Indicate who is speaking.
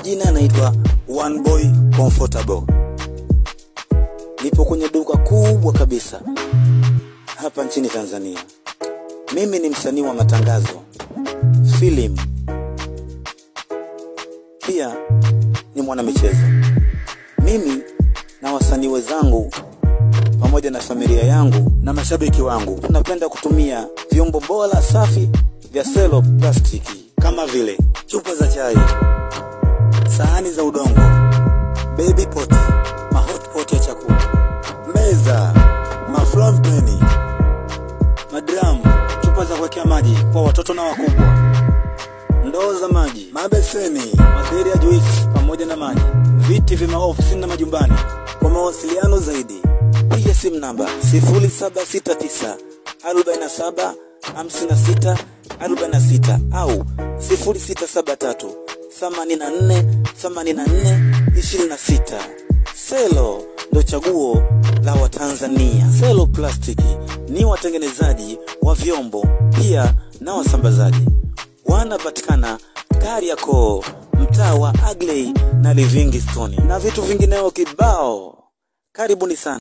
Speaker 1: majina naitwa One Boy Comfortable. Nipo kwenye duka kubwa kabisa hapa nchini Tanzania. Mimi ni msanii wa matangazo, film, pia ni mwanamichezo. Mimi na wasanii wenzangu pamoja na familia yangu na mashabiki wangu tunapenda kutumia vyombo bora safi vya Cello plastiki kama vile chupa za chai, sahani za udongo, baby pot, mahot pot ya chakula, meza, maflampeni, madram, chupa za kuwekea maji kwa watoto na wakubwa, ndoo za maji, mabeseni, maderi ya juice pamoja na maji, viti vya maofisini na majumbani. Kwa mawasiliano zaidi piga simu namba 0769 47 56 46 au 0673 84 84 26. Cello ndo chaguo la Watanzania. Cello plastiki ni watengenezaji wa vyombo pia na wasambazaji. Wanapatikana Kariakoo, mtaa wa Agley na Livingstone na vitu vingineo kibao. Karibuni sana.